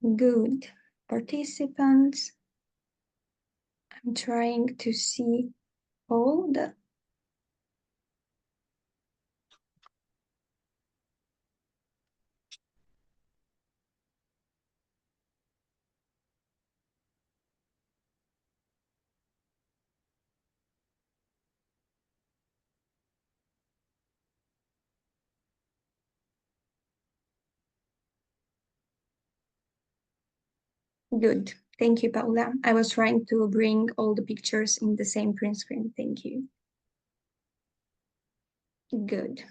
Good. Participants. I'm trying to see all the... Good. Thank you, Paula. I was trying to bring all the pictures in the same print screen. Thank you. Good.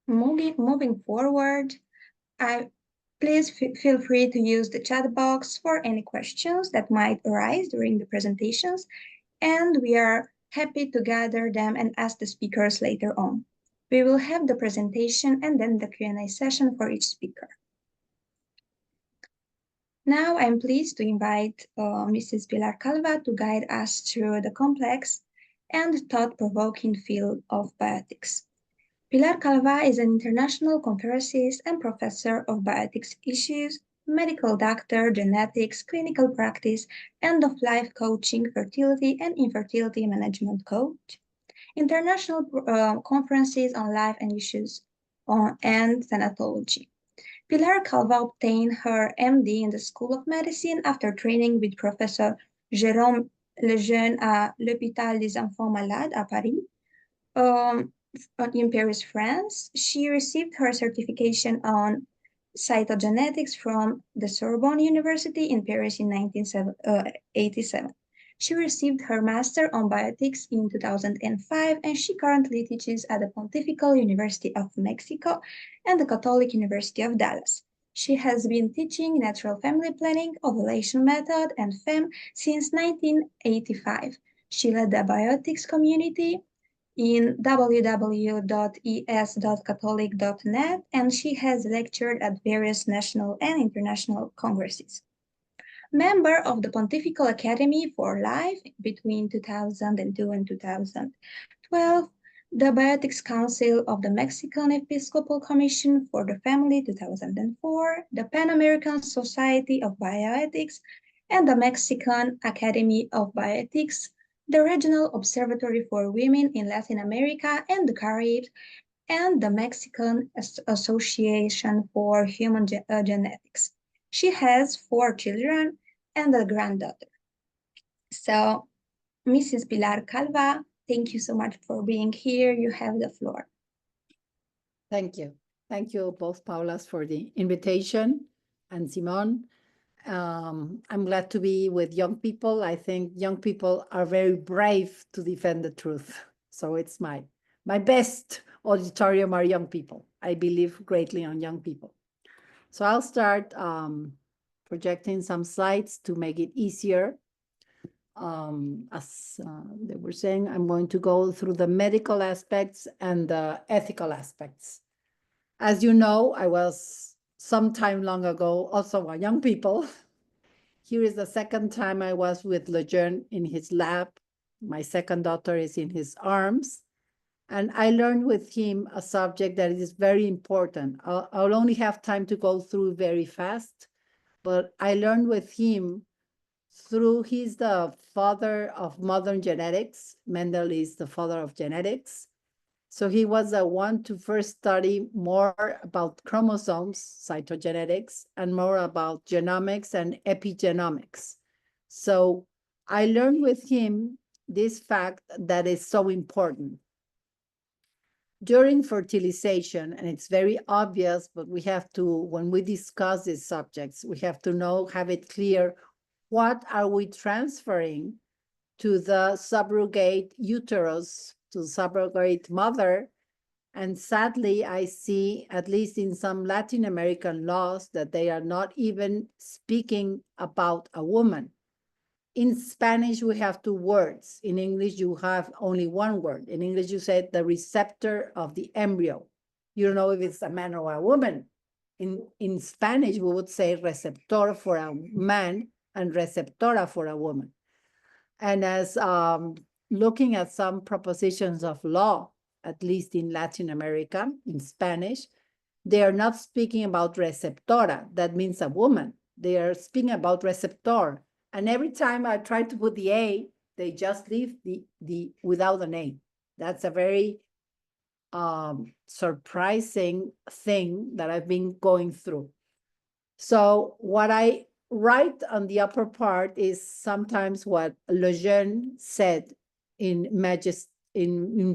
Moving forward, please feel free to use the chat box for any questions that might arise during the presentations, and we are happy to gather them and ask the speakers later on. We will have the presentation and then the Q&A session for each speaker. Now I'm pleased to invite Mrs. Pilar Calva to guide us through the complex and thought-provoking field of bioethics. Pilar Calva is an international conferencist and professor of bioethics issues, medical doctor, genetics, clinical practice, end-of-life coaching, fertility and infertility management coach, international conferences on life and issues and thanatology. Pilar Calva obtained her MD in the School of Medicine after training with Professor Jérôme Lejeune à l'Hôpital des Enfants Malades à Paris. In Paris, France, she received her certification on cytogenetics from the Sorbonne University in Paris in 1987. She received her master on bioethics in 2005, and she currently teaches at the Pontifical University of Mexico and the Catholic University of Dallas. She has been teaching natural family planning, ovulation method, and FEM since 1985. She led the bioethics community in www.es.catholic.net, and she has lectured at various national and international congresses. Member of the Pontifical Academy for Life between 2002 and 2012, the Bioethics Council of the Mexican Episcopal Commission for the Family 2004, the Pan American Society of Bioethics, and the Mexican Academy of Bioethics, the Regional Observatory for Women in Latin America and the Caribbean, and the Mexican Association for Human Genetics. She has 4 children and a granddaughter. So, Mrs. Pilar Calva, thank you so much for being here. You have the floor. Thank you. Thank you both Paulas for the invitation and Simon. I'm glad to be with young people. I think young people are very brave to defend the truth. So it's my best auditorium are young people. I believe greatly on young people. So I'll start projecting some slides to make it easier. As they were saying, I'm going to go through the medical aspects and the ethical aspects. As you know, I was some time long ago also a young people. Here is the second time I was with Lejeune in his lab. My second daughter is in his arms. And I learned with him a subject that is very important. I'll only have time to go through very fast, but I learned with him through he's the father of modern genetics. Mendel is the father of genetics. So he was the one to first study more about chromosomes, cytogenetics, and more about genomics and epigenomics. So I learned with him this fact that is so important. During fertilization, and it's very obvious, but we have to, when we discuss these subjects, we have to know, have it clear, what are we transferring to the subrogate uterus, to the subrogate mother? And sadly, I see, at least in some Latin American laws, that they are not even speaking about a woman. In Spanish, we have 2 words. In English, you have only 1 word. In English, you say the receptor of the embryo. You don't know if it's a man or a woman. In Spanish, we would say receptor for a man and receptora for a woman. And as looking at some propositions of law, at least in Latin America, in Spanish, They are not speaking about receptora, that means a woman. They are speaking about receptor. And every time I try to put the A, they just leave the without an A. That's a very surprising thing that I've been going through. So what I write on the upper part is sometimes what Lejeune said in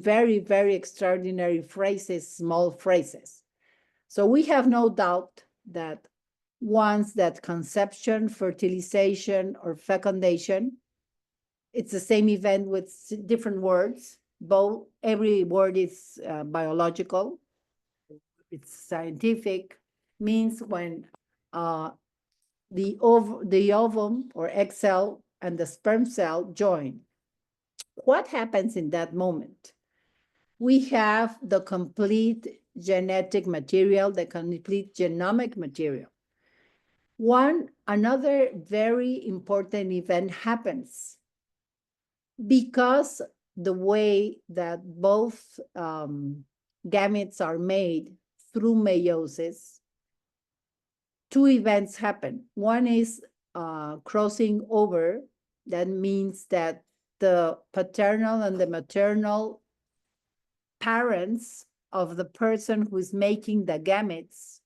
very, very extraordinary phrases, small phrases. So we have no doubt that once that conception, fertilization, or fecundation, it's the same event with different words. Both, every word is biological, it's scientific, means when the ovum or egg cell and the sperm cell join. What happens in that moment? We have the complete genetic material, the complete genomic material. Another very important event happens because the way that both gametes are made through meiosis, two events happen. One is crossing over. That means that the paternal and the maternal parents of the person who's making the gametes,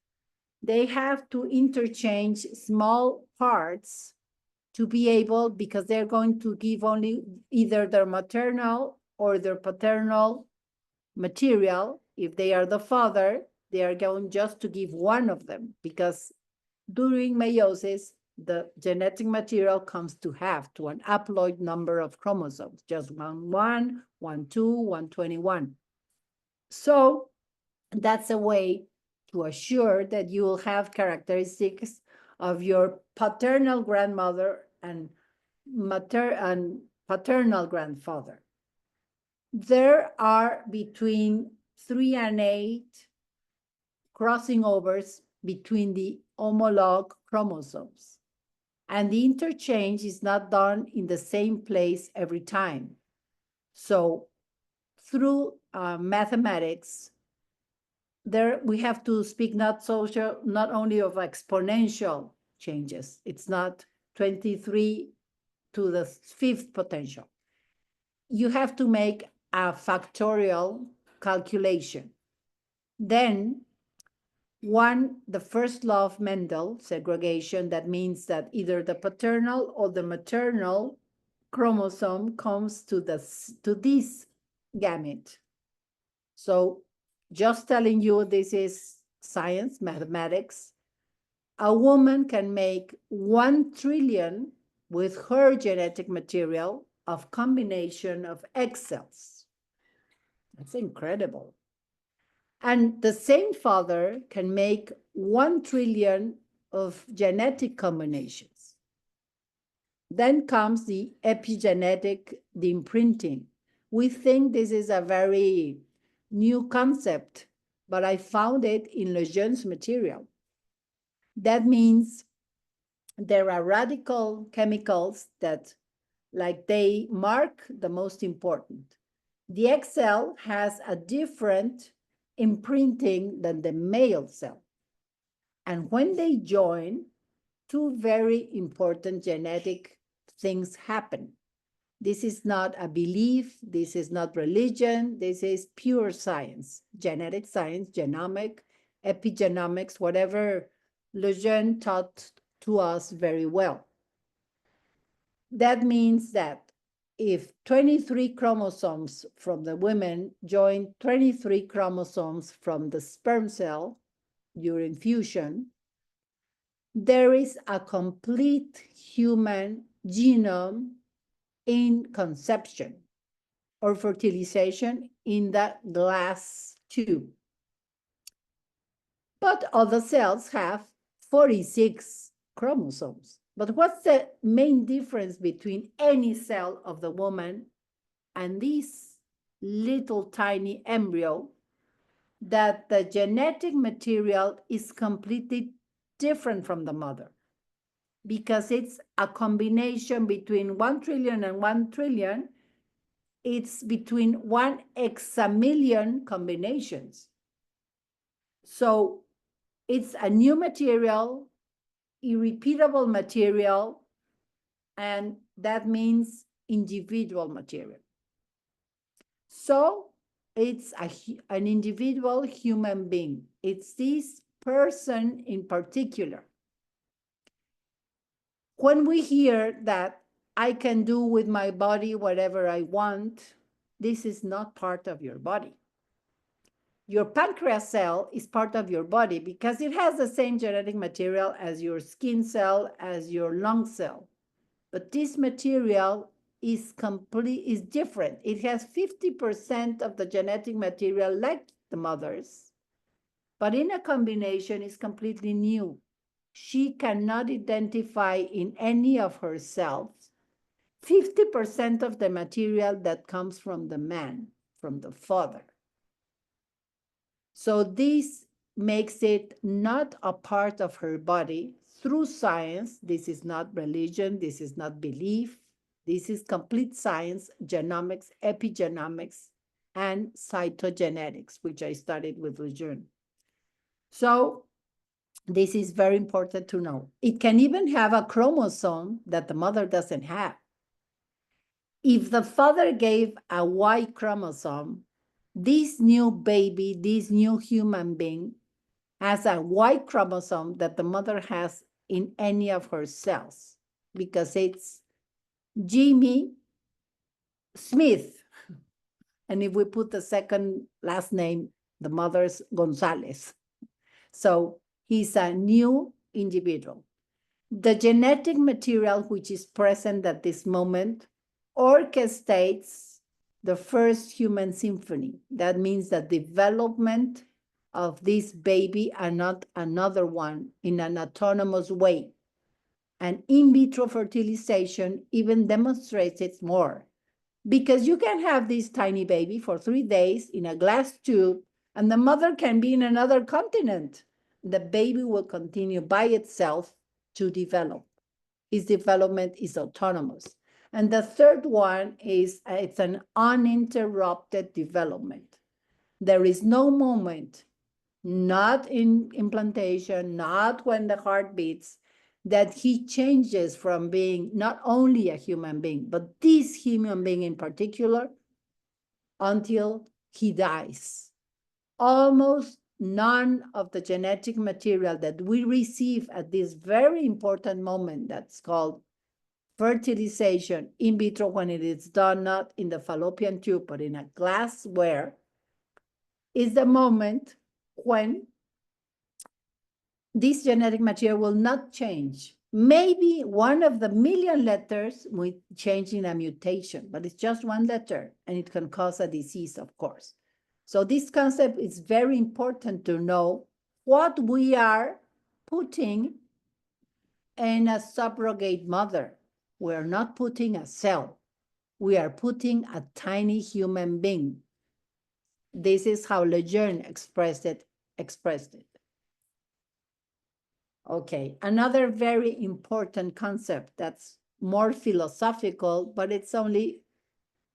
they have to interchange small parts to be able, because they're going to give only either their maternal or their paternal material. If they are the father, they are going just to give one of them, because during meiosis, the genetic material comes to an haploid number of chromosomes, just 1, 1, 2, 121. So that's a way to assure that you will have characteristics of your paternal grandmother and paternal grandfather. There are between 3 and 8 crossing overs between the homolog chromosomes. And the interchange is not done in the same place every time. So through mathematics, there we have to speak not only of exponential changes. It's not 23 to the 5th potential. You have to make a factorial calculation. Then the first law of Mendel, segregation, that means that either the paternal or the maternal chromosome comes to this gamete. So just telling you, this is science, mathematics. A woman can make 1 trillion with her genetic material of combination of egg cells. That's incredible. And the same father can make 1 trillion of genetic combinations. Then comes the epigenetic, the imprinting. We think this is a very new concept, but I found it in Lejeune's material. That means there are radical chemicals that, like, they mark the most important. The egg cell has a different imprinting than the male cell. And when they join, two very important genetic things happen. This is not a belief, this is not religion, this is pure science, genetic science, genomic, epigenomics, whatever Lejeune taught to us very well. That means that if 23 chromosomes from the women join 23 chromosomes from the sperm cell during fusion, there is a complete human genome in conception or fertilization in the glass tube. But other cells have 46 chromosomes. But what's the main difference between any cell of the woman and this little tiny embryo? That the genetic material is completely different from the mother, because it's a combination between 1 trillion and 1 trillion. It's between 1 examillion combinations. So It's a new material, irrepeatable material, and that means individual material. So it's an individual human being. It's this person in particular. When we hear that I can do with my body whatever I want, this is not part of your body. Your pancreas cell is part of your body because it has the same genetic material as your skin cell, as your lung cell. But this material is different. It has 50% of the genetic material like the mother's, but in a combination is completely new. She cannot identify in any of her cells 50% of the material that comes from the man, from the father. So this makes it not a part of her body through science. This is not religion. This is not belief. This is complete science, genomics, epigenomics, and cytogenetics, which I studied with Lejeune. So this is very important to know. It can even have a chromosome that the mother doesn't have. If the father gave a Y chromosome, this new baby, this new human being, has a Y chromosome that the mother has in any of her cells because it's Jimmy Smith. And if we put the second last name, the mother's Gonzalez. So he's a new individual. The genetic material which is present at this moment orchestrates the first human symphony. That means the development of this baby and not another one in an autonomous way. And in vitro fertilization even demonstrates it more because you can have this tiny baby for 3 days in a glass tube and the mother can be in another continent. The baby will continue by itself to develop. Its development is autonomous. And the third one is it's an uninterrupted development. There is no moment, not in implantation, not when the heart beats, that he changes from being not only a human being, but this human being in particular, until he dies. Almost none of the genetic material that we receive at this very important moment that's called fertilization in vitro, when it is done not in the fallopian tube, but in a glassware, is the moment when this genetic material will not change. Maybe one of the million letters will change in a mutation, but it's just one letter and it can cause a disease, of course. So this concept is very important to know what we are putting in a subrogate mother. We are not putting a cell. We are putting a tiny human being. This is how Lejeune expressed it. Okay, another very important concept that's more philosophical, but it's only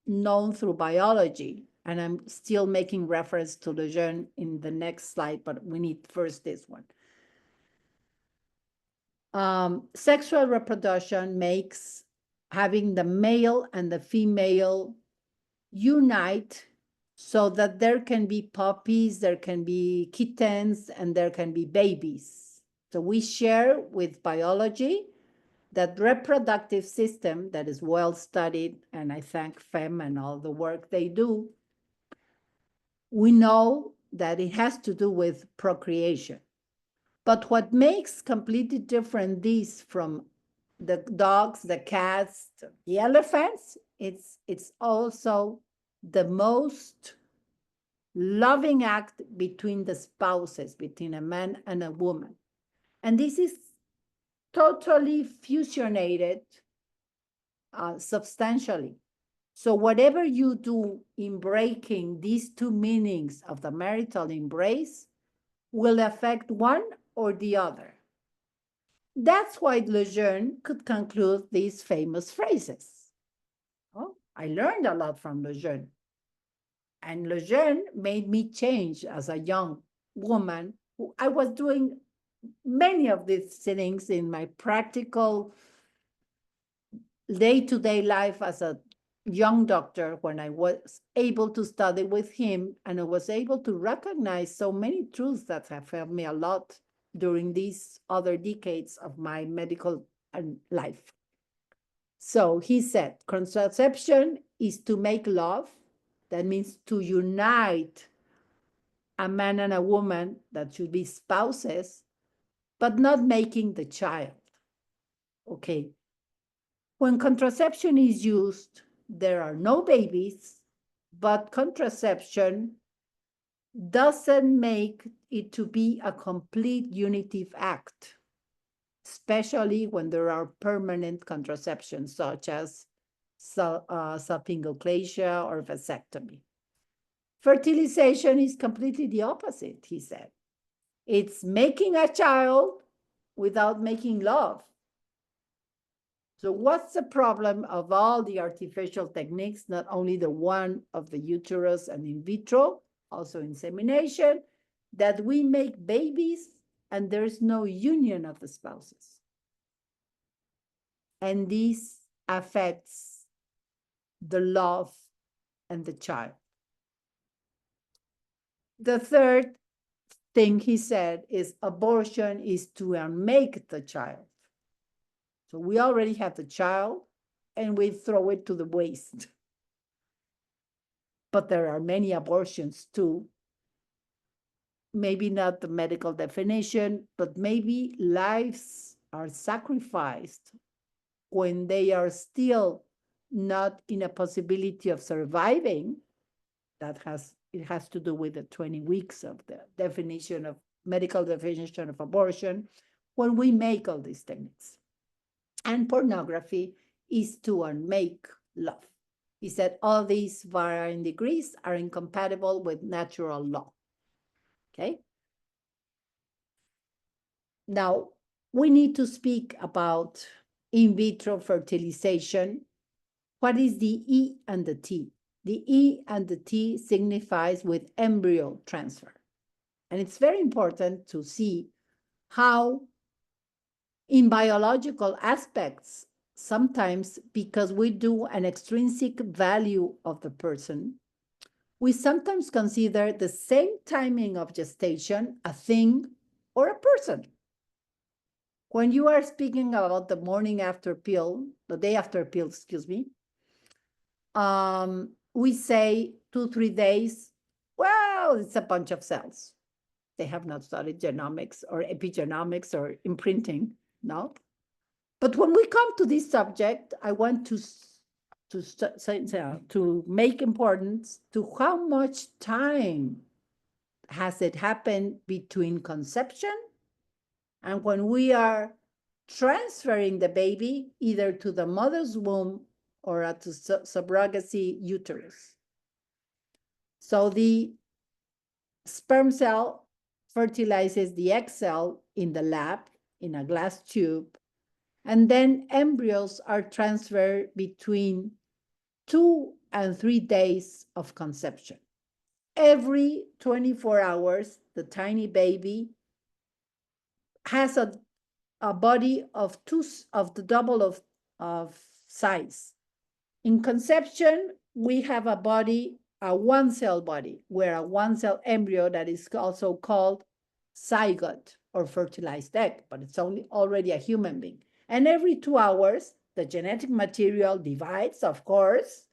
known through biology. And I'm still making reference to Lejeune in the next slide, but we need first this one. Sexual reproduction makes having the male and the female unite so that there can be puppies, there can be kittens, and there can be babies. So we share with biology that reproductive system that is well studied, and I thank FEM and all the work they do. We know that it has to do with procreation. But what makes completely different this from the dogs, the cats, the elephants, it's also the most loving act between the spouses, between a man and a woman. And this is totally fusionated substantially. So whatever you do in breaking these two meanings of the marital embrace will affect one or the other. That's why Lejeune could conclude these famous phrases. Oh, I learned a lot from Lejeune. And Lejeune made me change as a young woman I was doing many of these things in my practical day-to-day life as a young doctor when I was able to study with him, and I was able to recognize so many truths that have helped me a lot during these other decades of my medical life. So he said, contraception is to make love. That means to unite a man and a woman that should be spouses, but not making the child. Okay. When contraception is used, there are no babies, but contraception doesn't make it to be a complete unitive act, especially when there are permanent contraceptions, such as salpingoclasia or vasectomy. Fertilization is completely the opposite, he said. It's making a child without making love. So what's the problem of all the artificial techniques, not only the one of the uterus and in vitro, also insemination, that we make babies and there's no union of the spouses? And this affects the love and the child. The third thing he said is abortion is to unmake the child. So we already have the child and we throw it to the waste. But there are many abortions too. Maybe not the medical definition, but maybe lives are sacrificed when they are still not in a possibility of surviving. It has to do with the 20 weeks of the definition of medical definition of abortion when we make all these techniques. And pornography is to unmake love. He said all these varying degrees are incompatible with natural law. Okay. Now, we need to speak about in vitro fertilization. What is the E and the T? The E and the T signifies with embryo transfer. And it's very important to see how in biological aspects, sometimes because we do an extrinsic value of the person, we sometimes consider the same timing of gestation a thing or a person. When you are speaking about the morning after pill, the day after pill, excuse me, we say 2-3 days, well, it's a bunch of cells. They have not studied genomics or epigenomics or imprinting, no? But when we come to this subject, I want to make importance to how much time has it happened between conception and when we are transferring the baby either to the mother's womb or to subrogation uterus. So the sperm cell fertilizes the egg cell in the lab in a glass tube, and then embryos are transferred between 2 and 3 days of conception. Every 24 hours, the tiny baby has a body of the double of size. In conception, we have a body, a one-cell body, where a one-cell embryo that is also called zygote or fertilized egg, but it's already a human being. And every 2 hours, the genetic material divides, of course,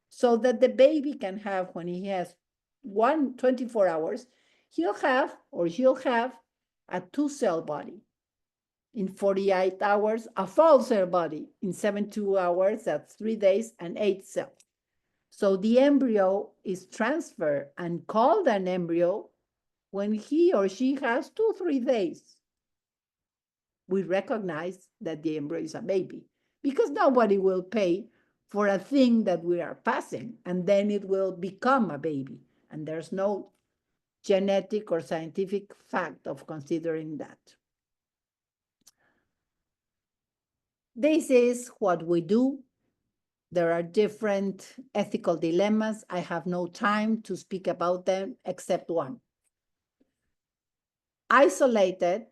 so that the baby can have, when he has 24 hours, he'll have a 2-cell body. In 48 hours, a 4-cell body. In 72 hours, that's 3 days and 8 cells. So the embryo is transferred and called an embryo when he or she has 2-3 days. We recognize that the embryo is a baby because nobody will pay for a thing that we are passing and then it will become a baby. And there's no genetic or scientific fact of considering that. This is what we do. There are different ethical dilemmas. I have no time to speak about them except one. isolated,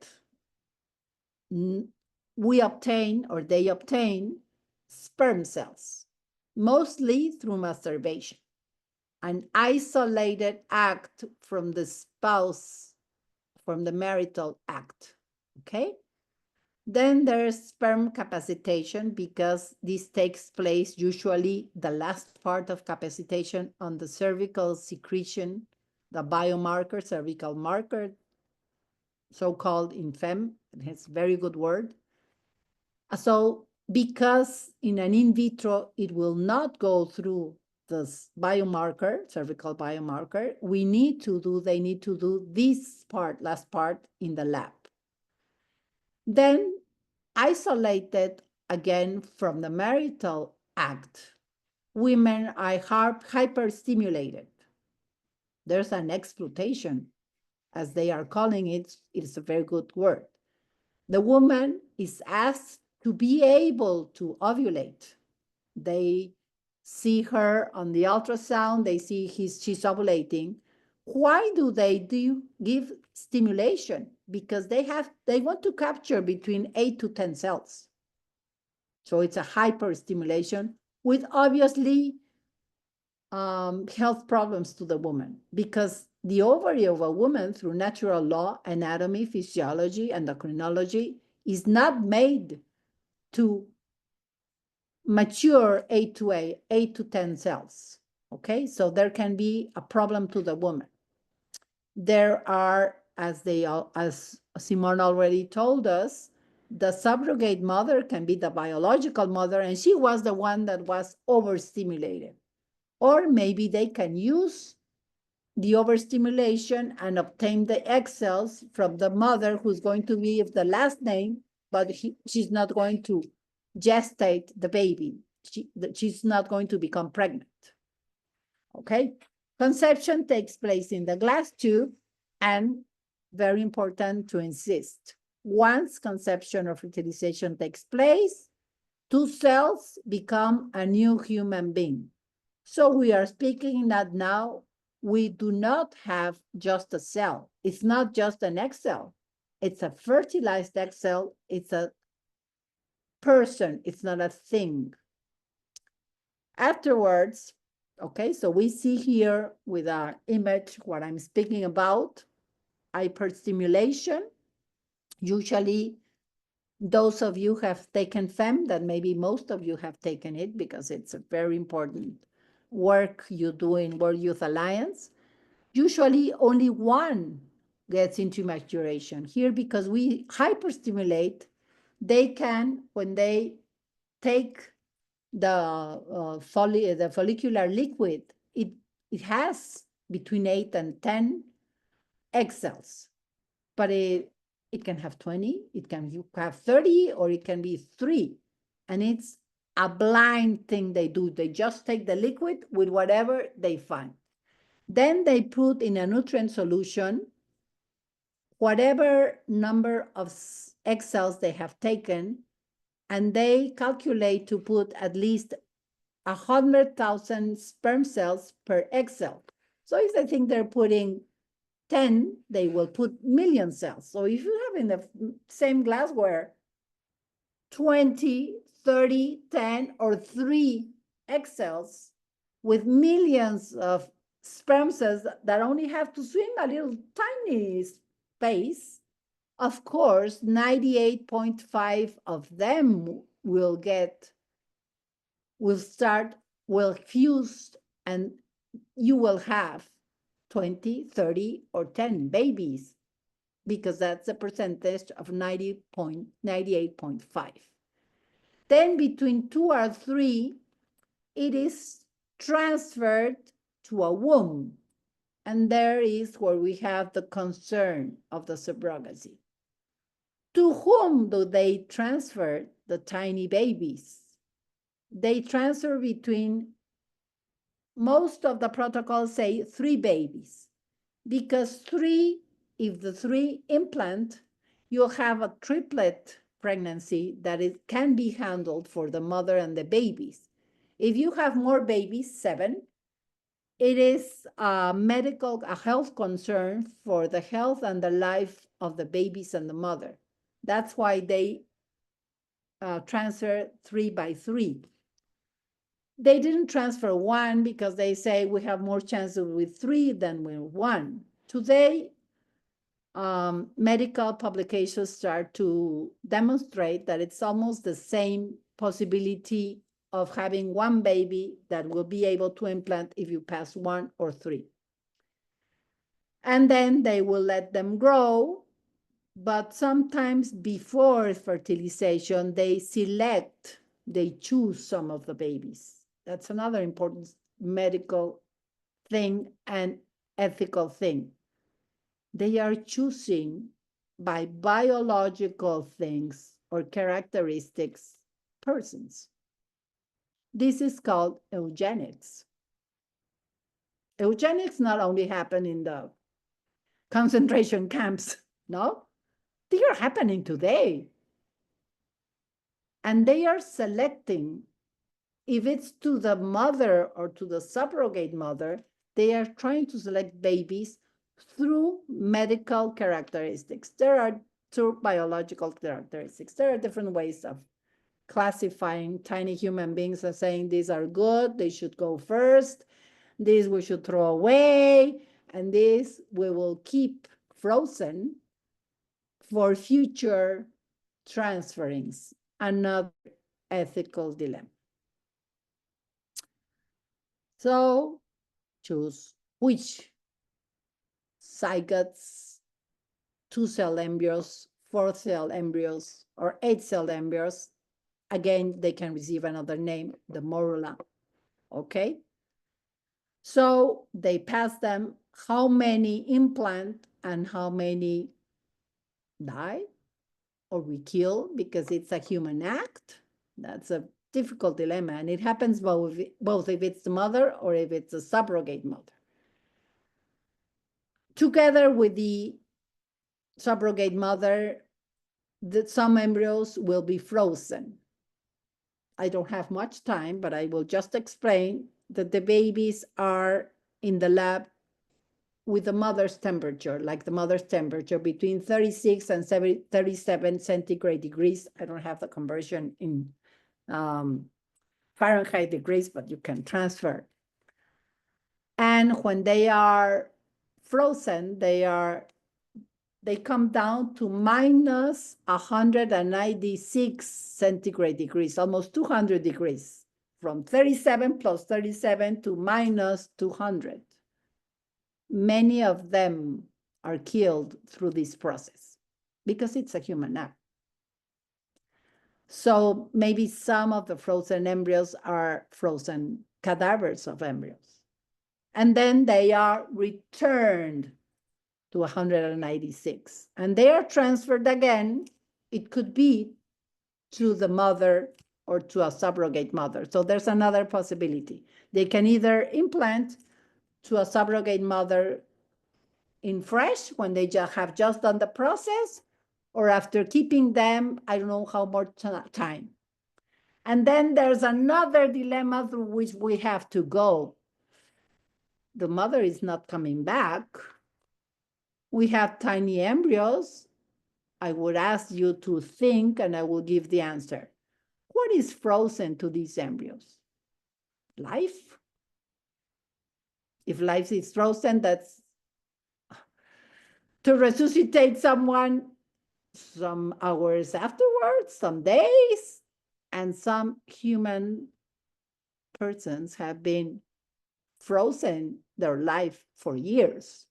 we obtain, or they obtain, sperm cells, mostly through masturbation, an isolated act from the spouse, from the marital act, okay? Then there's sperm capacitation, because this takes place usually the last part of capacitation on the cervical secretion, the biomarker, cervical marker, so-called in fem. It's a very good word. So because in an in vitro, it will not go through this biomarker, cervical biomarker, they need to do this part, last part, in the lab. Then isolated again from the marital act, women are hyperstimulated. There's an exploitation, as they are calling it. It's a very good word. The woman is asked to be able to ovulate. They see her on the ultrasound, they see she's ovulating. Why do they give stimulation? Because they want to capture between 8 to 10 cells. So it's a hyperstimulation with obviously health problems to the woman, because the ovary of a woman, through natural law, anatomy, physiology, endocrinology, is not made to mature 8 to 10 cells. Okay, so there can be a problem to the woman. There are, as Simone already told us, the subrogate mother can be the biological mother, and she was the one that was overstimulated. Or maybe they can use the overstimulation and obtain the egg cells from the mother, who's going to be the last name, but she's not going to gestate the baby. She's not going to become pregnant. Okay? Conception takes place in the glass tube, and very important to insist, once conception or fertilization takes place, 2 cells become a new human being. So we are speaking that now we do not have just a cell. It's not just an egg cell. It's a fertilized egg cell. It's a person. It's not a thing. Afterwards, okay, so we see here with our image what I'm speaking about, hyperstimulation. Usually, those of you have taken FEM, that maybe most of you have taken it, because it's a very important work you do in World Youth Alliance. Usually only one gets into maturation. Here, because we hyperstimulate, they can, when they take the follicular liquid, it has between 8 and 10 egg cells, but it can have 20, it can have 30, or it can be 3. And it's a blind thing they do. They just take the liquid with whatever they find. Then they put in a nutrient solution whatever number of egg cells they have taken, and they calculate to put at least 100,000 sperm cells per egg cell. So if they think they're putting 10, they will put million cells. So if you have in the same glassware 20, 30, 10, or 3 egg cells with millions of sperm cells that only have to swim a little tiny space, of course, 98.5 of them will fuse, and you will have 20, 30, or 10 babies, because that's a percentage of 98.5. Then between 2 or 3, it is transferred to a womb. And there is where we have the concern of the subrogation. To whom do they transfer the tiny babies? They transfer between, most of the protocols say 3 babies, because 3, if the 3 implant, you'll have a triplet pregnancy that it can be handled for the mother and the babies. If you have more babies, 7, It is a health concern for the health and the life of the babies and the mother. That's why they transfer 3 by 3. They didn't transfer 1 because they say we have more chances with 3 than with 1. Today, medical publications start to demonstrate that it's almost the same possibility of having 1 baby that will be able to implant if you pass 1 or 3. And then they will let them grow, but sometimes before fertilization, they choose some of the babies. That's another important medical thing and ethical thing. They are choosing by biological things or characteristics persons. This is called eugenics. Eugenics not only happen in the concentration camps, no? They are happening today. And they are selecting, if it's to the mother or to the subrogate mother, they are trying to select babies through medical characteristics. There are through biological characteristics. There are different ways of classifying tiny human beings and saying these are good, they should go first, these we should throw away, and these we will keep frozen for future transferings. Another ethical dilemma. So choose which zygotes, 2-cell embryos, 4-cell embryos, or 8-cell embryos. Again, they can receive another name, the morula. Okay? So they pass them how many implant and how many die or we kill because it's a human act. That's a difficult dilemma, and it happens both if it's the mother or if it's a subrogate mother. Together with the subrogate mother, some embryos will be frozen. I don't have much time, but I will just explain that the babies are in the lab with the mother's temperature, like the mother's temperature between 36 and 37 centigrade degrees. I don't have the conversion in Fahrenheit degrees, but you can transfer. And when they are frozen, they come down to minus 196 centigrade degrees, almost 200 degrees, from 37 plus 37 to minus 200. Many of them are killed through this process because it's a human act. So maybe some of the frozen embryos are frozen cadavers of embryos. And then they are returned to 196. And they are transferred again. It could be to the mother or to a subrogate mother. So there's another possibility. They can either implant to a subrogate mother in fresh when they have just done the process, or after keeping them, I don't know how much time. And then there's another dilemma through which we have to go. The mother is not coming back. We have tiny embryos. I would ask you to think, and I will give the answer. What is frozen to these embryos? Life? If life is frozen, that's to resuscitate someone some hours afterwards, some days, and some human persons have been frozen their life for years.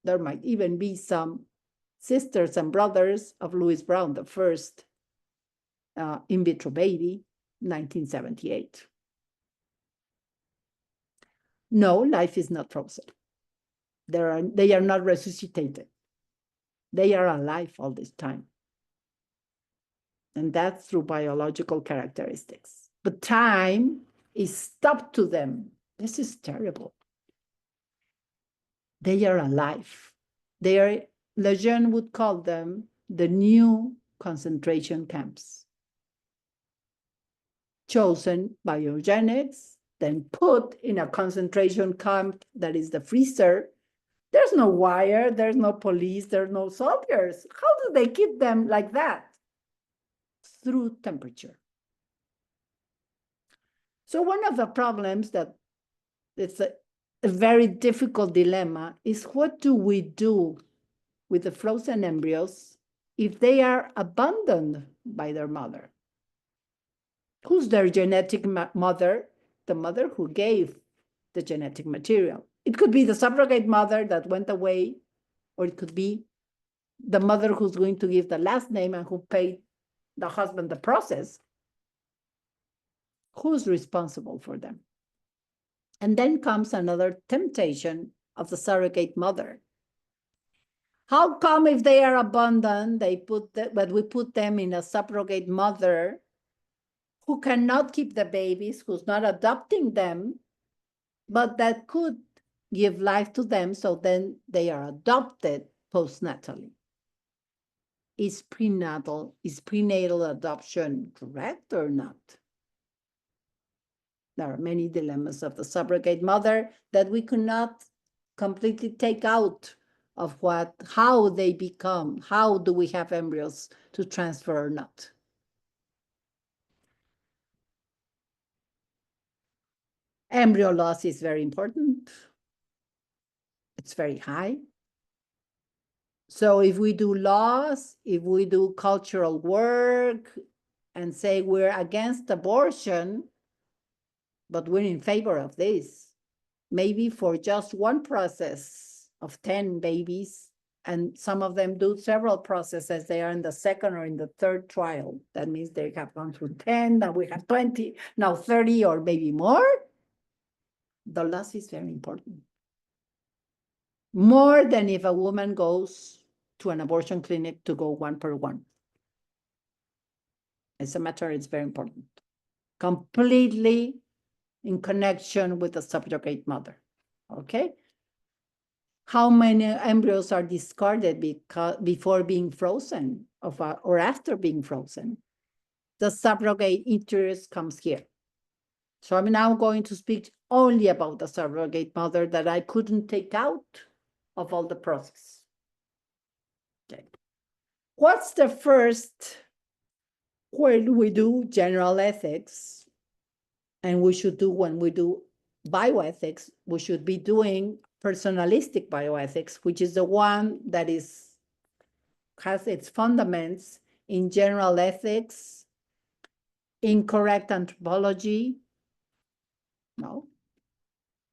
There might even be some sisters and brothers of Louis Brown, the first in vitro baby, 1978. No, life is not frozen. They are not resuscitated. They are alive all this time. And that's through biological characteristics. But time is stopped to them. This is terrible. They are alive. Lejeune would call them the new concentration camps, chosen by eugenics then put in a concentration camp that is the freezer. There's no wire, there's no police, there's no soldiers. How do they keep them like that? Through temperature. So one of the problems that it's a very difficult dilemma is, what do we do with the frozen embryos if they are abandoned by their mother? Who's their genetic mother? The mother who gave the genetic material. It could be the subrogate mother that went away, or it could be the mother who's going to give the last name and who paid the husband the process. Who's responsible for them? And then comes another temptation of the surrogate mother. How come if they are abandoned, but we put them in a subrogate mother who cannot keep the babies, who's not adopting them, but that could give life to them, so then they are adopted postnatally. Is prenatal adoption correct or not? There are many dilemmas of the subrogate mother that we could not completely take out of how they become, how do we have embryos to transfer or not. Embryo loss is very important. It's very high. So if we do laws, if we do cultural work and say we're against abortion, but we're in favor of this, maybe for just one process of 10 babies, and some of them do several processes, they are in the second or in the third trial. That means they have gone through 10, now we have 20, now 30 or maybe more. The loss is very important. More than if a woman goes to an abortion clinic to go 1 per 1. As a matter, it's very important. Completely in connection with the subrogate mother, okay? How many embryos are discarded before being frozen or after being frozen? The subrogate interest comes here. So I'm now going to speak only about the subrogate mother that I couldn't take out of all the process. Okay. What's the first, when we do general ethics, and we should do when we do bioethics, we should be doing personalistic bioethics, which is the one that has its fundaments in general ethics, in correct anthropology. No,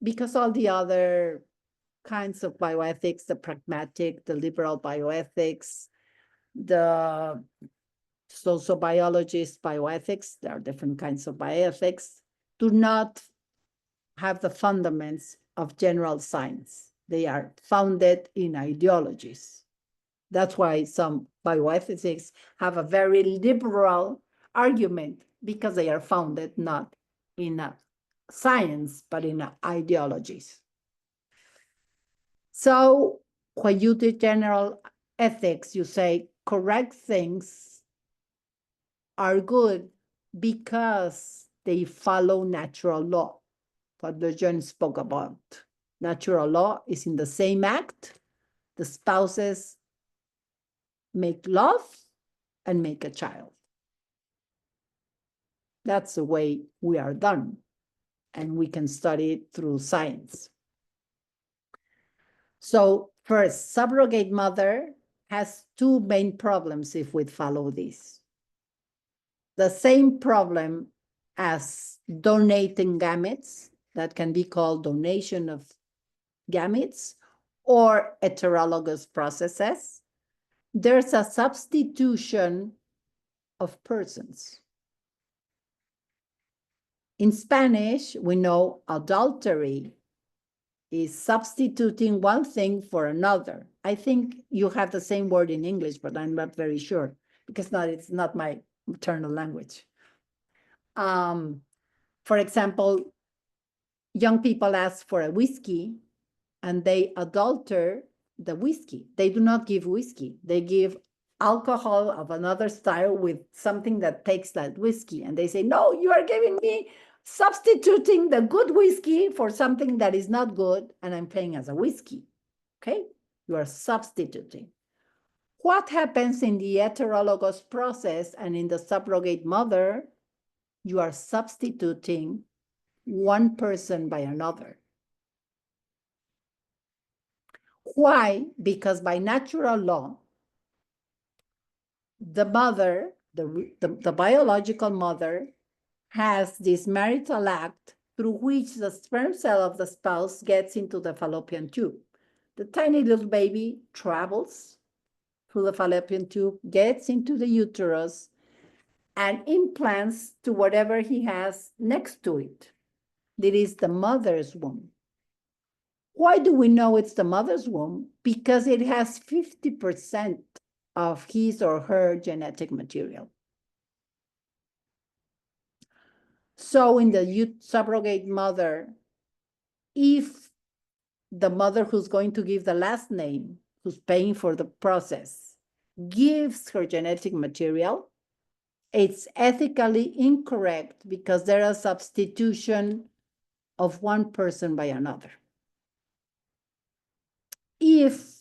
because all the other kinds of bioethics, the pragmatic, the liberal bioethics, the sociobiologist bioethics, there are different kinds of bioethics, do not have the fundaments of general science. They are founded in ideologies. That's why some bioethicists have a very liberal argument, because they are founded not in a science, but in ideologies. So when you do general ethics, you say correct things are good because they follow natural law. What Lejeune spoke about. Natural law is in the same act. The spouses make love and make a child. That's the way we are done. And we can study it through science. So first, subrogate mother has two main problems if we follow this. The same problem as donating gametes, that can be called donation of gametes, or heterologous processes. There's a substitution of persons. In Spanish, we know adultery is substituting one thing for another. I think you have the same word in English, but I'm not very sure, because it's not my maternal language. For example, young people ask for a whiskey and they adulter the whiskey. They do not give whiskey. They give alcohol of another style with something that takes that whiskey. And they say, no, you are giving me substituting the good whiskey for something that is not good, and I'm paying as a whiskey, okay? You are substituting. What happens in the heterologous process and in the subrogate mother? You are substituting one person by another. Why? Because by natural law, the mother, the biological mother, has this marital act through which the sperm cell of the spouse gets into the fallopian tube. The tiny little baby travels through the fallopian tube, gets into the uterus, and implants to whatever he has next to it. That is the mother's womb. Why do we know it's the mother's womb? Because it has 50% of his or her genetic material. So in the subrogate mother, if the mother who's going to give the last name, who's paying for the process, gives her genetic material, it's ethically incorrect because there is substitution of one person by another. If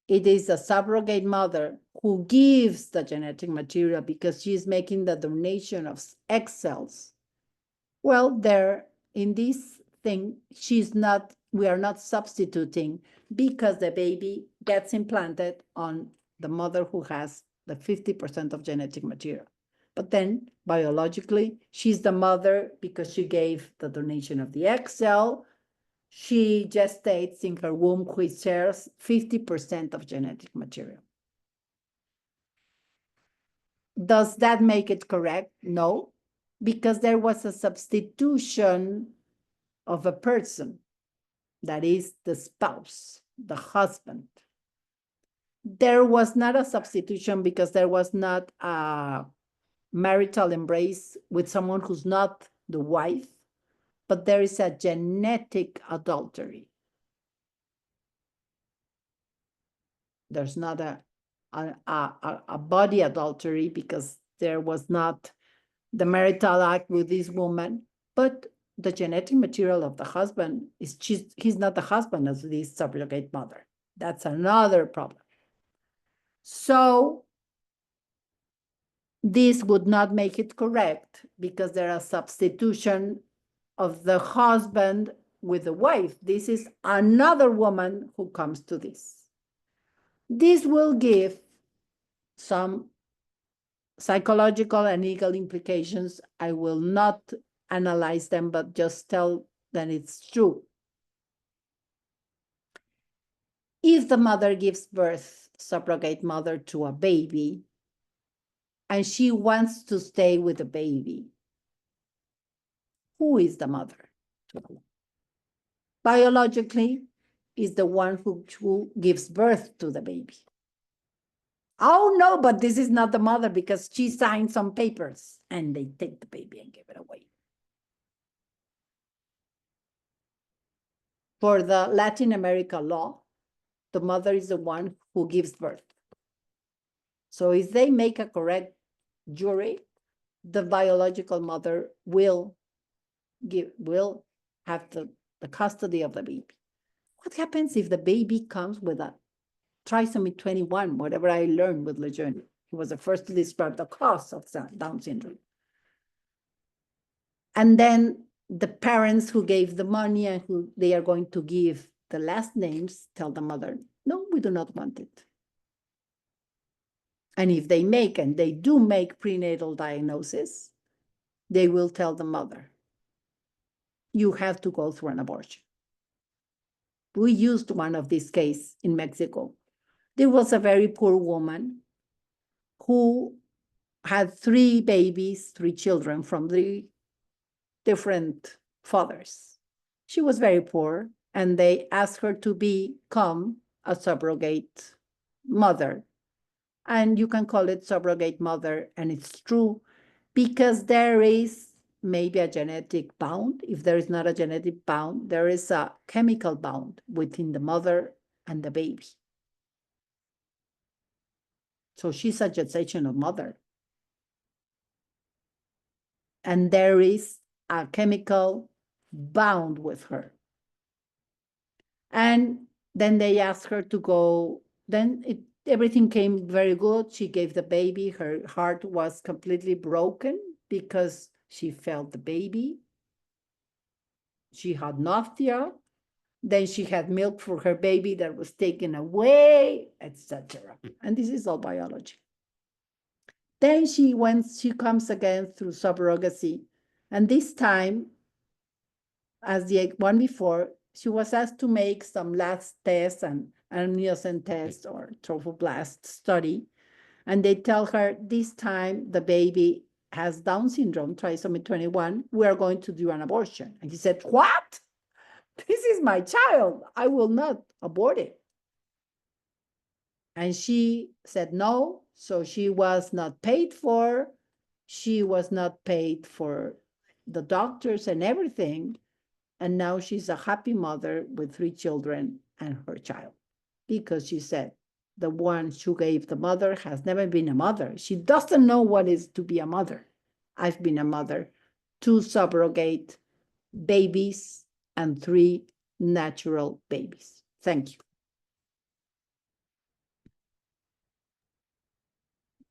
it is the subrogate mother who gives the genetic material because she's making the donation of egg cells, well, there in this thing, we are not substituting because the baby gets implanted on the mother who has the 50% of genetic material. But then biologically, she's the mother because she gave the donation of the egg cell. She gestates in her womb, which shares 50% of genetic material. Does that make it correct? No, because there was a substitution of a person, that is the spouse, the husband. There was not a substitution because there was not a marital embrace with someone who's not the wife, but there is a genetic adultery. There's not a body adultery because there was not the marital act with this woman, but the genetic material of the husband he's not the husband of this subrogate mother. That's another problem. So this would not make it correct because there is substitution of the husband with the wife. This is another woman who comes to this. This will give some psychological and legal implications. I will not analyze them, but just tell that it's true. If the mother gives birth, subrogate mother, to a baby, and she wants to stay with the baby, who is the mother? Biologically, is the one who gives birth to the baby. Oh, no, but this is not the mother because she signed some papers and they take the baby and give it away. For the Latin America law, the mother is the one who gives birth. So if they make a correct jury, the biological mother will have the custody of the baby. What happens if the baby comes with a trisomy 21, whatever I learned with Lejeune? He was the first to describe the cause of Down syndrome. And then the parents who gave the money and who they are going to give the last names tell the mother, no, we do not want it. And if they do make prenatal diagnosis, they will tell the mother, you have to go through an abortion. We used one of these cases in Mexico. There was a very poor woman who had 3 babies, 3 children from 3 different fathers. She was very poor, and they asked her to become a subrogate mother. And you can call it subrogate mother, and it's true, because there is maybe a genetic bound. If there is not a genetic bound, there is a chemical bound within the mother and the baby. So she's a gestational mother. And there is a chemical bound with her. And then they asked her to go, everything came very good. She gave the baby. Her heart was completely broken because she felt the baby. She had nausea. Then she had milk for her baby that was taken away, etc. And this is all biology. Then she comes again through subrogation. And this time, as the one before, she was asked to make some last tests and amniocentesis test or trophoblast study. And they tell her, this time the baby has Down syndrome, trisomy 21. We are going to do an abortion. And he said, what? This is my child. I will not abort it. And she said no. So she was not paid for. She was not paid for the doctors and everything. And now she's a happy mother with 3 children and her child. Because she said, the one who gave the mother has never been a mother. She doesn't know what it is to be a mother. I've been a mother, 2 subrogate babies and 3 natural babies. Thank you.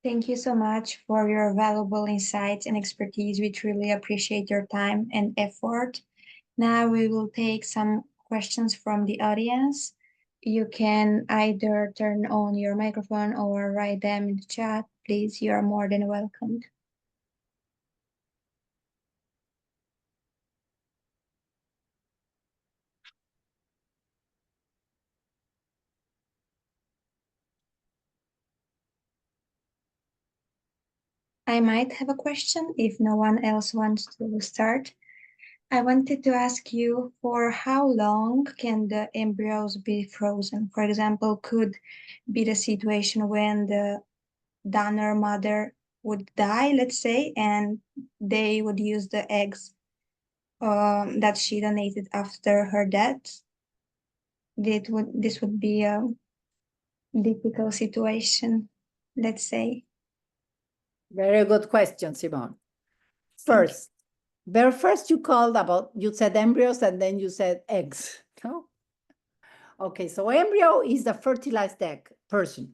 Thank you so much for your valuable insights and expertise. We truly appreciate your time and effort. Now we will take some questions from the audience. You can either turn on your microphone or write them in the chat. Please, you are more than welcomed. I might have a question if no one else wants to start. I wanted to ask you, for how long can the embryos be frozen? For example, could be the situation when the donor mother would die, let's say, and they would use the eggs that she donated after her death. This would be a difficult situation, let's say. Very good question, Simone. First you said embryos and then you said eggs. No? Okay, so embryo is the fertilized egg person.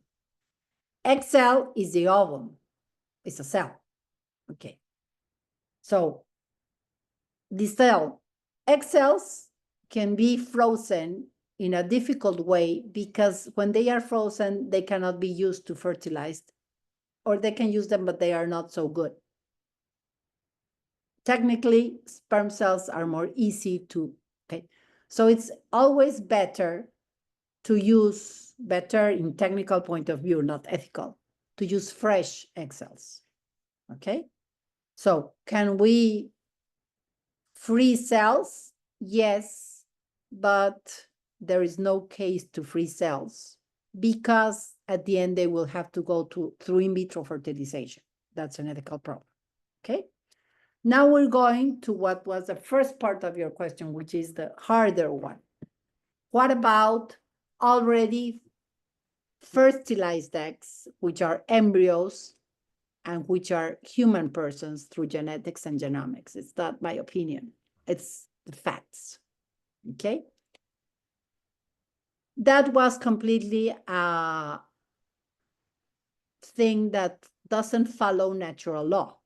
Egg cell is the ovum. It's a cell. Okay. So the egg cells can be frozen in a difficult way because when they are frozen, they cannot be used to fertilize, or they can use them, but they are not so good. Technically, sperm cells are more easy to, okay. So it's always better to use, better in technical point of view, not ethical, to use fresh egg cells, okay? So can we freeze cells? Yes, but there is no case to freeze cells because at the end they will have to go through in vitro fertilization. That's an ethical problem, okay? Now we're going to what was the first part of your question, which is the harder one. What about already fertilized eggs, which are embryos and which are human persons through genetics and genomics? It's not my opinion. It's the facts, okay? That was completely a thing that doesn't follow natural law,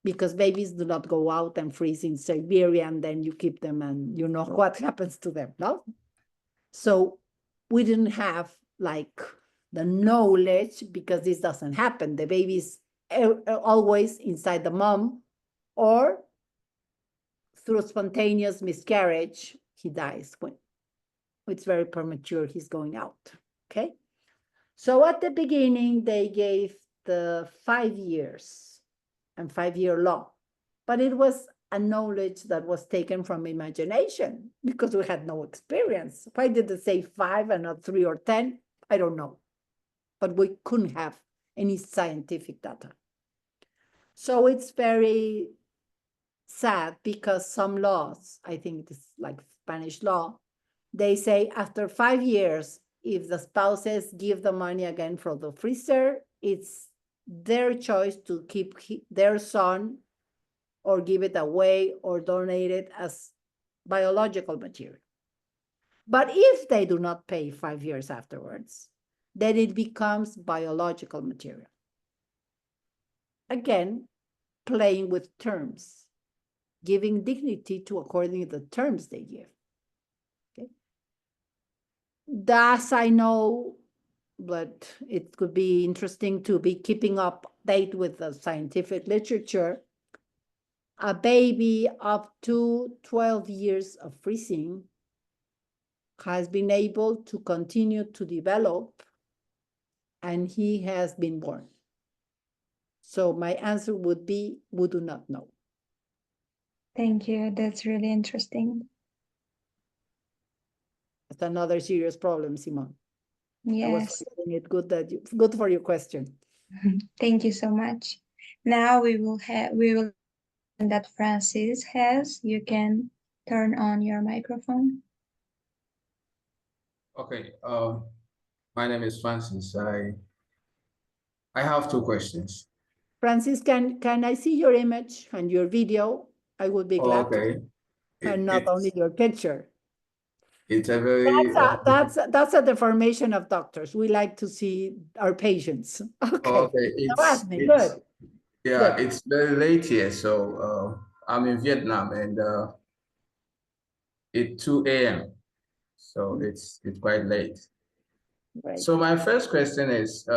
because babies do not go out and freeze in Siberia and then you keep them and you know what happens to them, no? So we didn't have like the knowledge because this doesn't happen. The baby's always inside the mom, or through spontaneous miscarriage, he dies when it's very premature, he's going out, okay? So at the beginning, they gave the 5 years and 5-year law, but it was a knowledge that was taken from imagination because we had no experience. Why did they say 5 and not 3 or 10? I don't know, but we couldn't have any scientific data. So it's very sad because some laws, I think it's like Spanish law, they say after 5 years, if the spouses give the money again from the freezer, it's their choice to keep their son or give it away or donate it as biological material. But if they do not pay 5 years afterwards, then it becomes biological material. Again, playing with terms, giving dignity to according to the terms they give. Okay. Thus, I know, but it could be interesting to be keeping up date with the scientific literature. A baby up to 12 years of freezing has been able to continue to develop, and he has been born. So my answer would be, we do not know. Thank you. That's really interesting. That's another serious problem, Simon. I was Yes. finding it good for your question. Thank you so much. Now we will that Francis has. You can turn on your microphone. Okay. My name is Francis. I have two questions. Francis, can I see your image and your video? I would be glad to. Okay. And not only your picture. It's a very That's a deformation of doctors. We like to see our patients. Okay. okay. Now ask me. Good. Yeah, Good. it's very late here, so I'm in Vietnam and it's 2 a.m. So it's quite late. Right. So my first question is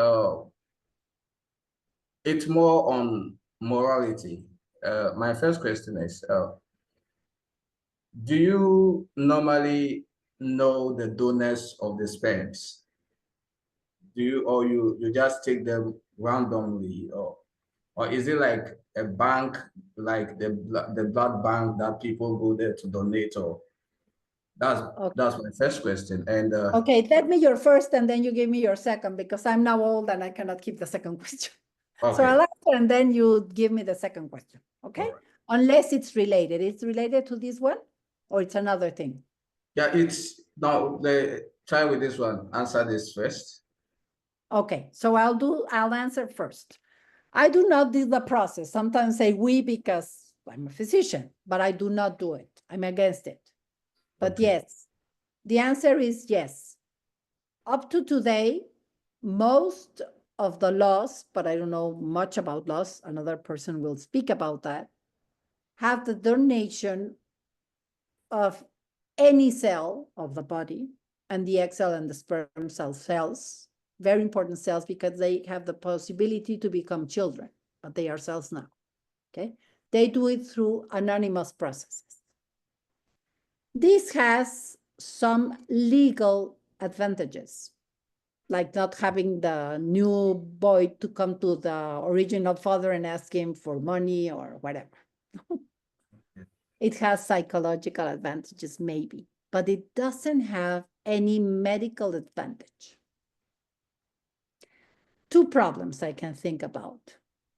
it's more on morality. My first question is do you normally know the donors of the sperms? Do you or you just take them randomly, or is it like a bank, like the blood bank that people go there to donate? Or that's my first question. And okay, tell me your first and then you give me your second, because I'm now old and I cannot keep the second question. okay. So I'll answer and then you give me the second question. Okay. Right. Unless it's related. It's related to this one or it's another thing? Yeah, it's now try with this one. Answer this first. Okay, so I'll answer first. I do not do the process. Sometimes say we because I'm a physician, but I do not do it. I'm against it. But Okay. yes, the answer is yes. Up to today, most of the laws, but I don't know much about laws, another person will speak about that, have the donation of any cell of the body, and the egg cell and the sperm cell cells, very important cells because they have the possibility to become children, but they are cells now, okay? They do it through anonymous processes. This has some legal advantages, like not having the new boy to come to the original father and ask him for money or whatever. It has psychological advantages, maybe, but it doesn't have any medical advantage. Two problems I can think about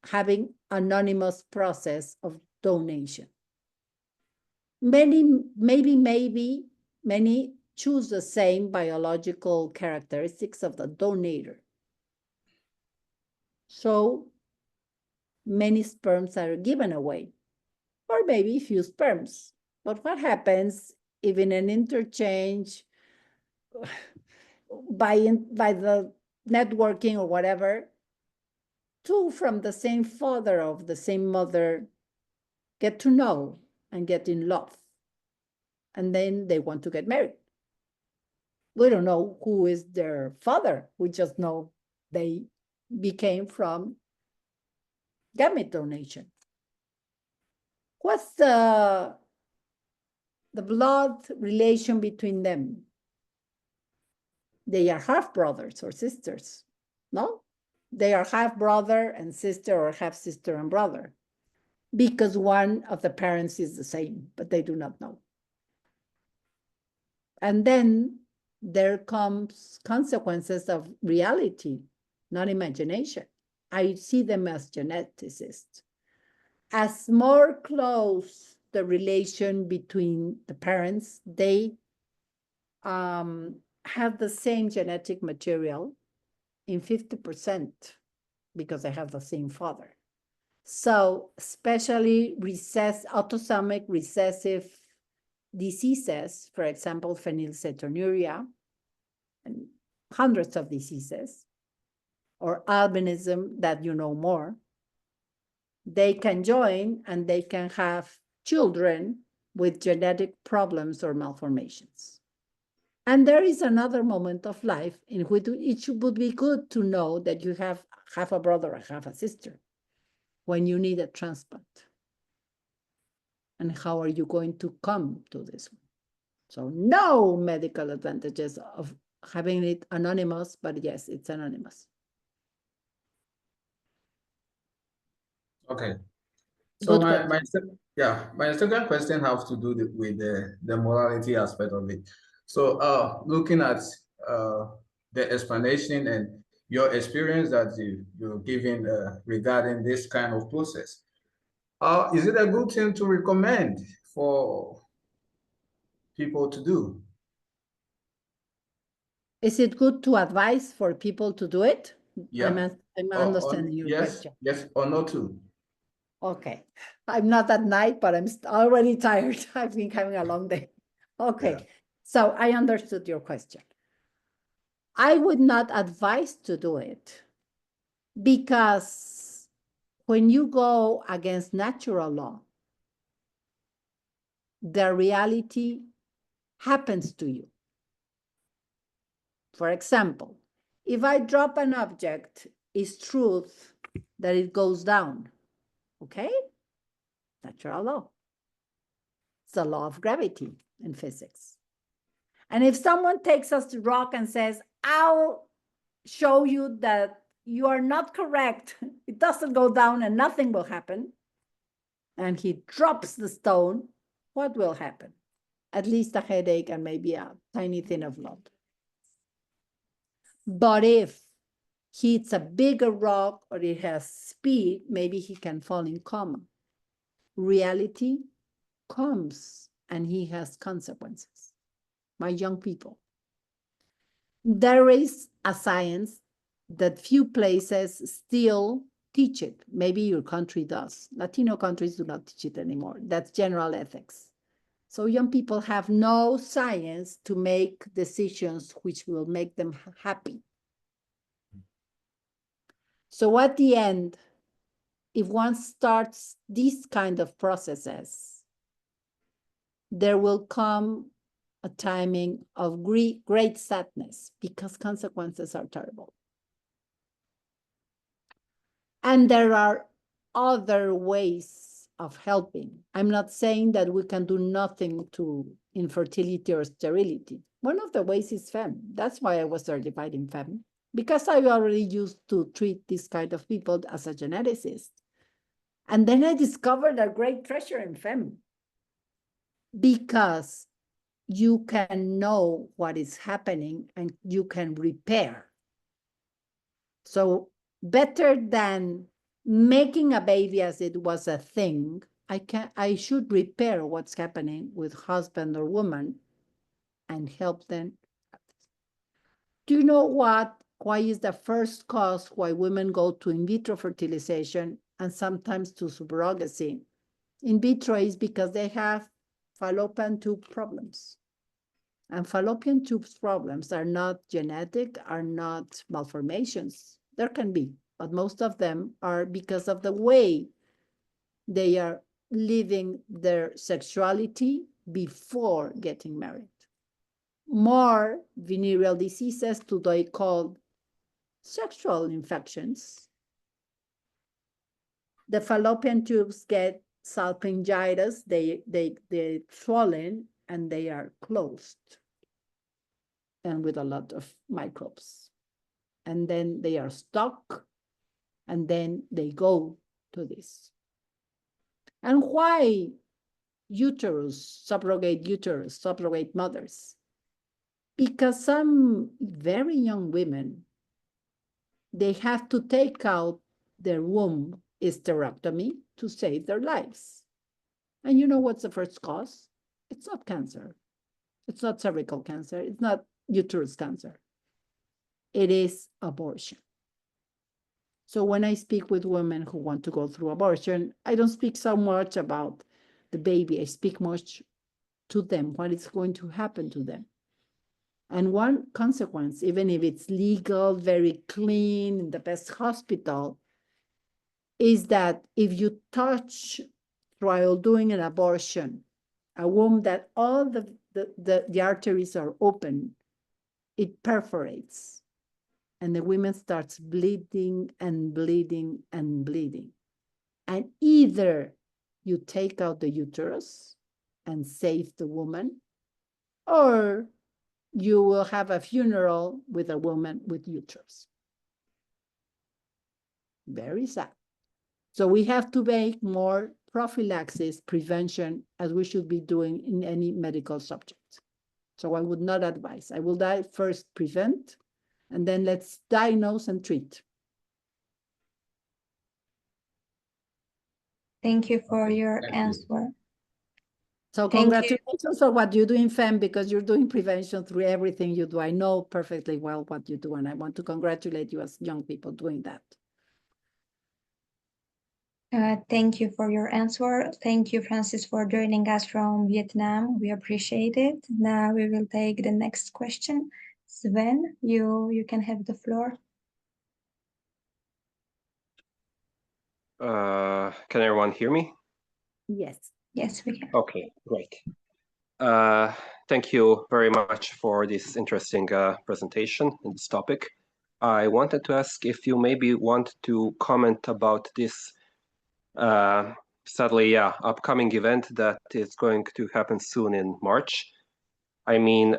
having anonymous process of donation. Many choose the same biological characteristics of the donor. So many sperms are given away, or maybe few sperms. But what happens if in an interchange by the networking or whatever, two from the same father of the same mother get to know and get in love, and then they want to get married? We don't know who is their father. We just know they became from gamete donation. What's the blood relation between them? They are half brothers or sisters, no? They are half brother and sister or half sister and brother because one of the parents is the same, but they do not know. And then there comes consequences of reality, not imagination. I see them as geneticists. As more close the relation between the parents, they have the same genetic material in 50% because they have the same father. So especially autosomic recessive diseases, for example, phenylketonuria, and hundreds of diseases, or albinism that you know more, they can join and they can have children with genetic problems or malformations. And there is another moment of life in which it would be good to know that you have a brother or have a sister when you need a transplant. And how are you going to come to this one? So no medical advantages of having it anonymous, but yes, it's anonymous. Okay. So Good question. my second question has to do with the morality aspect of it. So looking at the explanation and your experience that you're giving regarding this kind of process, is it a good thing to recommend for people to do? Is it good to advise for people to do it? Yeah. I'm understanding your question. Yes or no too. Okay. I'm not at night, but I'm already tired. I've been having a long day. Okay. Yeah. So I understood your question. I would not advise to do it because when you go against natural law, the reality happens to you. For example, if I drop an object, it's truth that it goes down. Okay? Natural law. It's the law of gravity in physics. And if someone takes us to rock and says, I'll show you that you are not correct, it doesn't go down and nothing will happen, and he drops the stone, what will happen? At least a headache and maybe a tiny thin of blood. But if he hits a bigger rock or it has speed, maybe he can fall in coma. Reality comes and he has consequences. My young people, there is a science that few places still teach it. Maybe your country does. Latino countries do not teach it anymore. That's general ethics. So young people have no science to make decisions which will make them happy. So at the end, if one starts these kind of processes, there will come a timing of great sadness because consequences are terrible. And there are other ways of helping. I'm not saying that we can do nothing to infertility or sterility. One of the ways is FEM. That's why I was certified in FEM, because I already used to treat this kind of people as a geneticist. And then I discovered a great treasure in FEM, because you can know what is happening and you can repair. So better than making a baby as it was a thing, I should repair what's happening with husband or woman and help them. Do you know why is the first cause why women go to in vitro fertilization and sometimes to subrogation? In vitro is because they have fallopian tube problems. And fallopian tube problems are not genetic, are not malformations. There can be, but most of them are because of the way they are living their sexuality before getting married. More venereal diseases, today called sexual infections. The fallopian tubes get salpingitis, they swollen and they are closed and with a lot of microbes. And then they are stuck and then they go to this. And why subrogate mothers? Because some very young women, they have to take out their womb hysterectomy to save their lives. And you know what's the first cause? It's not cancer. It's not cervical cancer. It's not uterus cancer. It is abortion. So when I speak with women who want to go through abortion, I don't speak so much about the baby. I speak much to them, what is going to happen to them. And one consequence, even if it's legal, very clean, in the best hospital, is that if you touch, while doing an abortion, a womb that all the arteries are open, it perforates. And the woman starts bleeding and bleeding and bleeding. And either you take out the uterus and save the woman, or you will have a funeral with a woman with uterus. Very sad. So we have to make more prophylaxis, prevention, as we should be doing in any medical subject. So I would not advise. I will first prevent, and then let's diagnose and treat. Thank you for Okay, your thank you. answer. So Thank you. congratulations for what you do in FEM, because you're doing prevention through everything you do. I know perfectly well what you do, and I want to congratulate you as young people doing that. Thank you for your answer. Thank you, Francis, for joining us from Vietnam. We appreciate it. Now we will take the next question. Sven, you can have the floor. Can everyone hear me? Yes. Yes, we can. Okay, great. Thank you very much for this interesting presentation in this topic. I wanted to ask if you maybe want to comment about this sadly, upcoming event that is going to happen soon in March. I mean,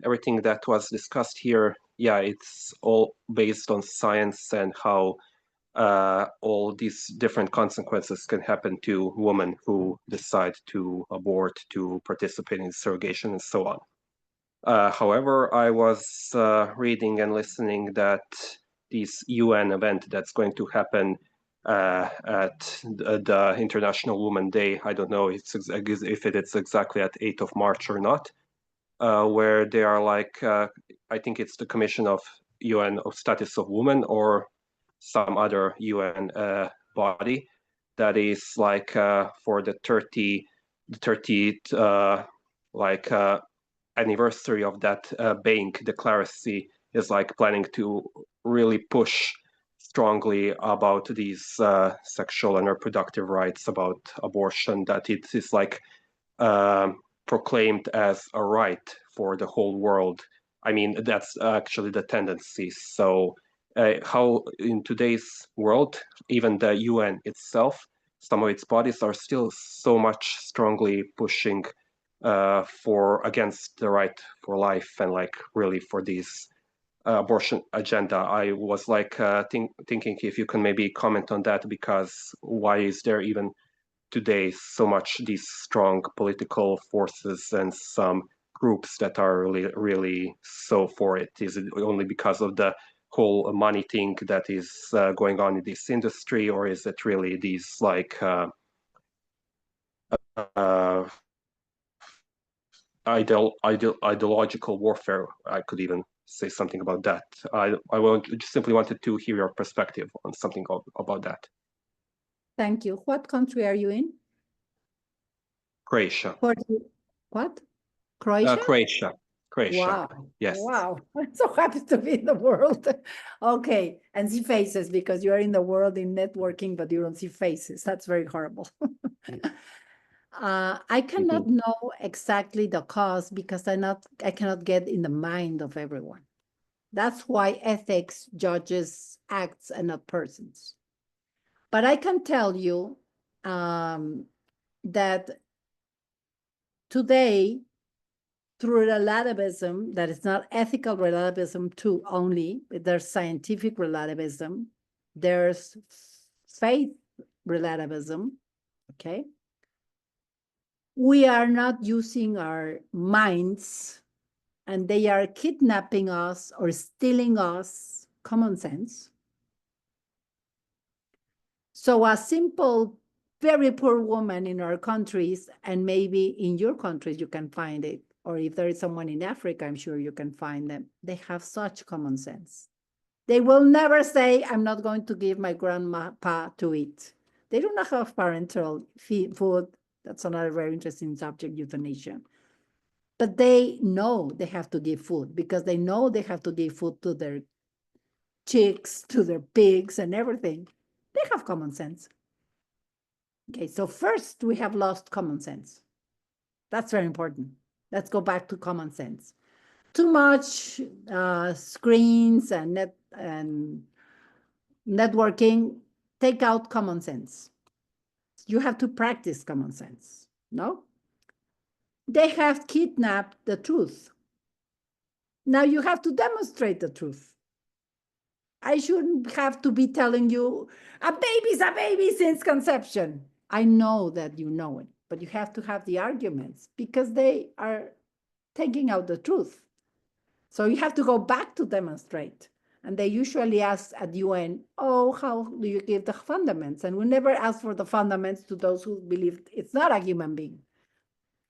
everything that was discussed here, it's all based on science and how all these different consequences can happen to women who decide to abort, to participate in surrogation, and so on. However, I was reading and listening that this UN event that's going to happen at the International Women's Day, I don't know if it is exactly at 8th of March or not, where they are like, I think it's the Commission of UN of Status of Women or some other UN body that is like for the 30th anniversary of that being declaracy is like planning to really push strongly about these sexual and reproductive rights, about abortion, that it is like proclaimed as a right for the whole world. I mean, that's actually the tendency. So how in today's world, even the UN itself, some of its bodies are still so much strongly pushing against the right for life and like really for this abortion agenda. I was like thinking if you can maybe comment on that, because why is there even today so much these strong political forces and some groups that are really so for it? Is it only because of the whole money thing that is going on in this industry, or is it really these like ideological warfare? I could even say something about that. I simply wanted to hear your perspective on something about that. Thank you. What country are you in? Croatia. What? Croatia? Croatia. Wow. Yes. Wow. I'm so happy to be in the world. Okay. And see faces, because you are in the world in networking, but you don't see faces. That's very horrible. I cannot know exactly the cause, because I cannot get in the mind of everyone. That's why ethics judges acts and not persons. But I can tell you that today, through relativism, that is not ethical relativism too only, there's scientific relativism, there's faith relativism, okay? We are not using our minds, and they are kidnapping us or stealing us common sense. So a simple, very poor woman in our countries, and maybe in your countries you can find it, or if there is someone in Africa, I'm sure you can find them. They have such common sense. They will never say, I'm not going to give my grandpa to eat. They do not have parental food. That's another very interesting subject, euthanasia. But they know they have to give food because they know they have to give food to their chicks, to their pigs and everything. They have common sense. Okay, so first we have lost common sense. That's very important. Let's go back to common sense. Too much screens and networking, take out common sense. You have to practice common sense, no? They have kidnapped the truth. Now you have to demonstrate the truth. I shouldn't have to be telling you, a baby's a baby since conception. I know that you know it, but you have to have the arguments because they are taking out the truth. So you have to go back to demonstrate. And they usually ask at UN, oh, how do you give the fundaments? And we never ask for the fundaments to those who believe it's not a human being.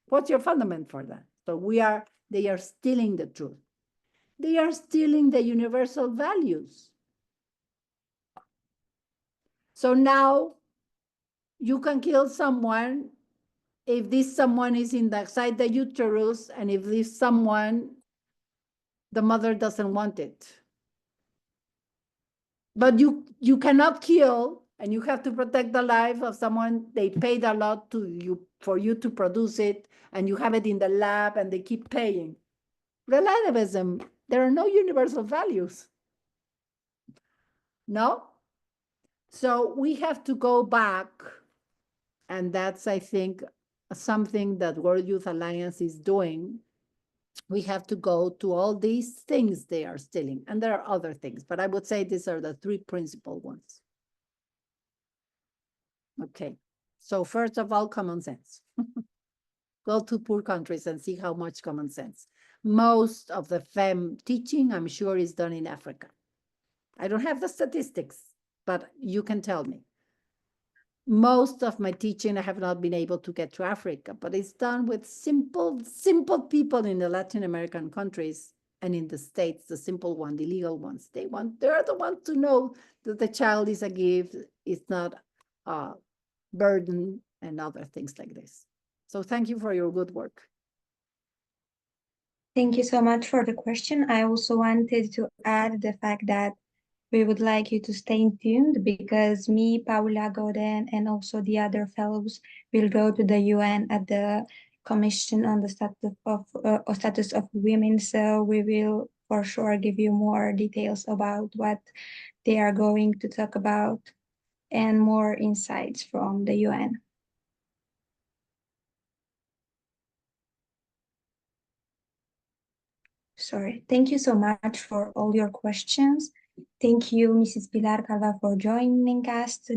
What's your fundament for that? So they are stealing the truth. They are stealing the universal values. So now you can kill someone if this someone is inside the uterus and if this someone, the mother doesn't want it. But you cannot kill, and you have to protect the life of someone they paid a lot to you for you to produce it, and you have it in the lab and they keep paying. Relativism, there are no universal values. No? So we have to go back, and that's, I think, something that World Youth Alliance is doing. We have to go to all these things they are stealing, and there are other things, but I would say these are the three principal ones. Okay, so first of all, common sense. Go to poor countries and see how much common sense. Most of the FEM teaching, I'm sure, is done in Africa. I don't have the statistics, but you can tell me. Most of my teaching, I have not been able to get to Africa, but it's done with simple people in the Latin American countries and in the States, the simple one, the legal ones. They're the ones to know that the child is a gift, it's not a burden and other things like this. So thank you for your good work. Thank you so much for the question. I also wanted to add the fact that we would like you to stay tuned because me, Paula Godin, and also the other fellows will go to the UN at the Commission on the Status of Women. So we will for sure give you more details about what they are going to talk about and more insights from the UN. Sorry. Thank you so much for all your questions. Thank you, Mrs. Pilar Calva, for joining us today.